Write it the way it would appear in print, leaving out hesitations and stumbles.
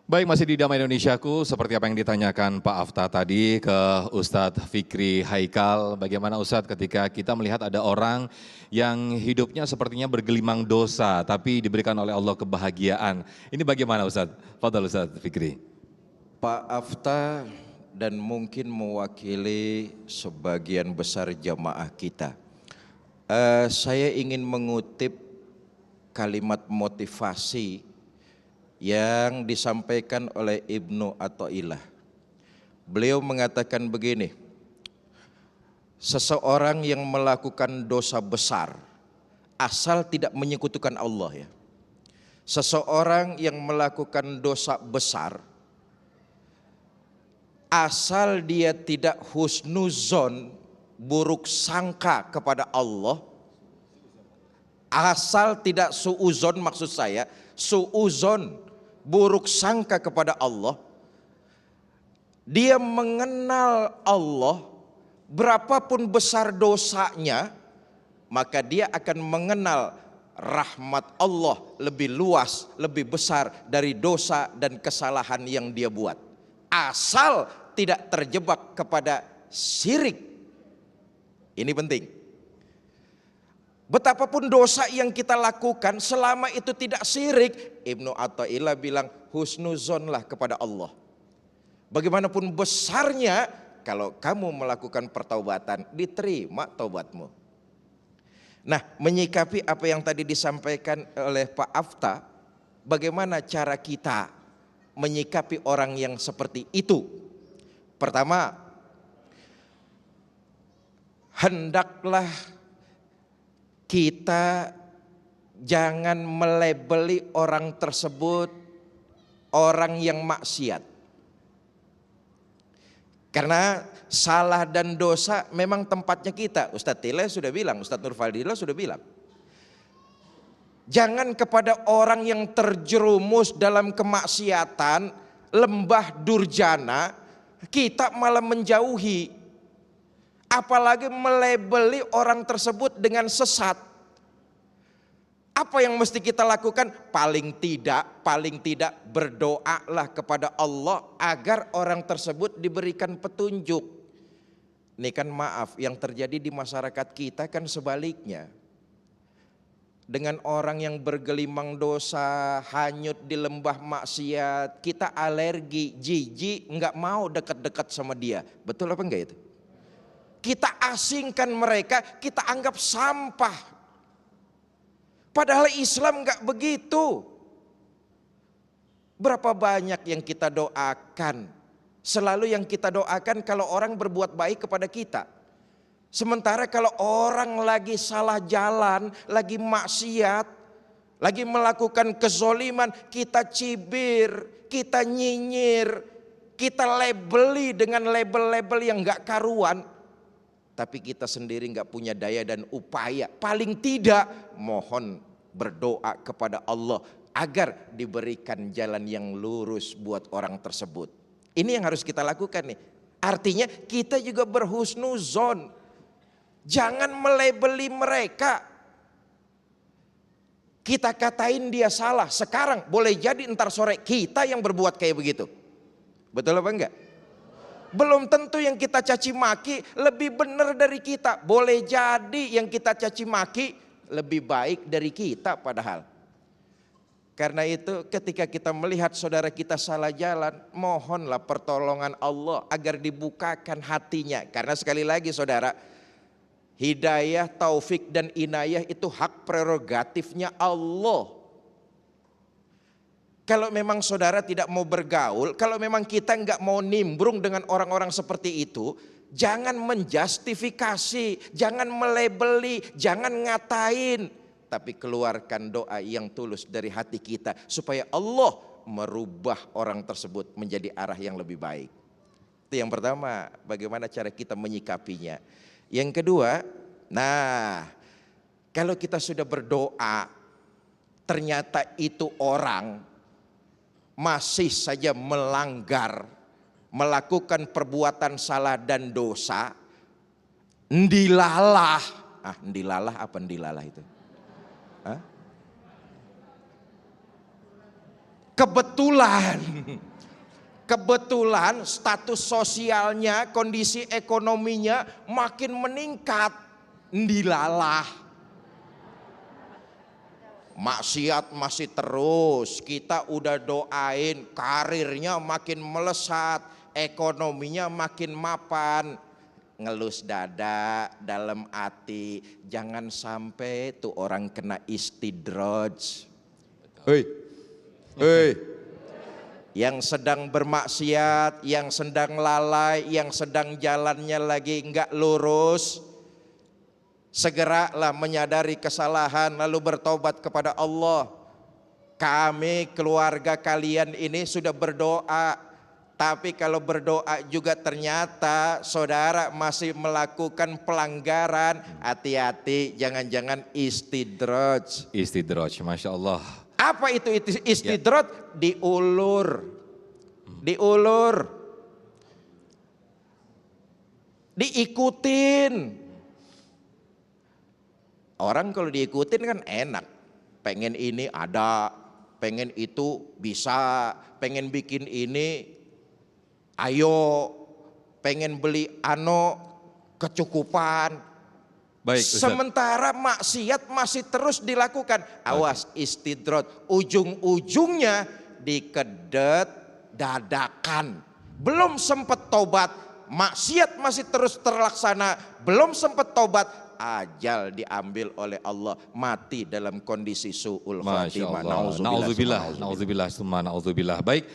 Baik, masih di Damai Indonesiaku, seperti apa yang ditanyakan Pak Afta tadi ke Ustadz Fikri Haikal, bagaimana Ustadz ketika kita melihat ada orang yang hidupnya sepertinya bergelimang dosa, tapi diberikan oleh Allah kebahagiaan. Ini bagaimana Ustadz? Fadhal Ustadz Fikri. Pak Afta dan mungkin mewakili sebagian besar jamaah kita. Saya ingin mengutip kalimat motivasi yang disampaikan oleh Ibnu Athaillah. Beliau mengatakan begini, seseorang yang melakukan dosa besar asal tidak menyekutukan Allah ya. Seseorang yang melakukan dosa besar asal dia tidak husnuzon, buruk sangka kepada Allah, asal tidak suuzon, maksud saya suuzon, buruk sangka kepada Allah, dia mengenal Allah, berapapun besar dosanya, maka dia akan mengenal rahmat Allah lebih luas, lebih besar dari dosa dan kesalahan yang dia buat. Asal tidak terjebak kepada syirik. Ini penting. Betapapun dosa yang kita lakukan, selama itu tidak syirik, Ibnu Athaillah bilang husnuzonlah kepada Allah. Bagaimanapun besarnya, kalau kamu melakukan pertaubatan, diterima taubatmu. Nah, menyikapi apa yang tadi disampaikan oleh Pak Afta, bagaimana cara kita menyikapi orang yang seperti itu? Pertama, hendaklah kita jangan melabeli orang tersebut orang yang maksiat. Karena salah dan dosa memang tempatnya kita. Ustadz Tile sudah bilang, Ustadz Nur Fadila sudah bilang. Jangan kepada orang yang terjerumus dalam kemaksiatan, lembah durjana, kita malah menjauhi. Apalagi melabeli orang tersebut dengan sesat. Apa yang mesti kita lakukan? Paling tidak berdoalah kepada Allah agar orang tersebut diberikan petunjuk. Ini kan maaf, yang terjadi di masyarakat kita kan sebaliknya. Dengan orang yang bergelimang dosa, hanyut di lembah maksiat, kita alergi, jijik, nggak mau dekat-dekat sama dia. Betul apa enggak itu? Kita asingkan mereka, kita anggap sampah. Padahal Islam enggak begitu. Berapa banyak yang kita doakan, selalu yang kita doakan kalau orang berbuat baik kepada kita. Sementara kalau orang lagi salah jalan, lagi maksiat, lagi melakukan kezoliman, kita cibir, kita nyinyir, kita labeli dengan label-label yang enggak karuan. Tapi kita sendiri nggak punya daya dan upaya. Paling tidak mohon berdoa kepada Allah agar diberikan jalan yang lurus buat orang tersebut. Ini yang harus kita lakukan nih. Artinya kita juga berhusnuzon. Jangan melabeli mereka. Kita katain dia salah. Sekarang boleh jadi ntar sore kita yang berbuat kayak begitu. Betul apa enggak? Belum tentu yang kita caci maki lebih benar dari kita. Boleh jadi yang kita caci maki lebih baik dari kita padahal. Karena itu ketika kita melihat saudara kita salah jalan, mohonlah pertolongan Allah agar dibukakan hatinya. Karena sekali lagi saudara, hidayah, taufik dan inayah itu hak prerogatifnya Allah. Kalau memang saudara tidak mau bergaul, kalau memang kita nggak mau nimbrung dengan orang-orang seperti itu, jangan menjustifikasi, jangan melabeli, jangan ngatain, tapi keluarkan doa yang tulus dari hati kita supaya Allah merubah orang tersebut menjadi arah yang lebih baik. Itu yang pertama, bagaimana cara kita menyikapinya. Yang kedua, nah kalau kita sudah berdoa, ternyata itu orang masih saja melanggar, melakukan perbuatan salah dan dosa, ndilalah. Ndilalah apa ndilalah itu? Kebetulan status sosialnya, kondisi ekonominya makin meningkat. Ndilalah. Maksiat masih terus, kita udah doain karirnya makin melesat, ekonominya makin mapan. Ngelus dada dalam hati, jangan sampai tuh orang kena istidraj. Hei, yang sedang bermaksiat, yang sedang lalai, yang sedang jalannya lagi enggak lurus, segeralah menyadari kesalahan lalu bertobat kepada Allah. Kami keluarga kalian ini sudah berdoa, tapi kalau berdoa juga ternyata saudara masih melakukan pelanggaran, hati-hati, jangan-jangan istidraj. Istidraj, Masya Allah. Apa itu istidraj? Diulur, diikutin. Orang kalau diikutin kan enak, pengen ini ada, pengen itu bisa, pengen bikin ini ayo, pengen beli kecukupan. Baik, Ustaz. Sementara maksiat masih terus dilakukan. Awas istidraj, ujung-ujungnya dikedet dadakan. Belum sempat tobat, maksiat masih terus terlaksana, belum sempat tobat, ajal diambil oleh Allah, mati dalam kondisi su'ul Masya khatimah. Allah. Nauzubillah, nauzubillah, summa nauzubillah. Baik.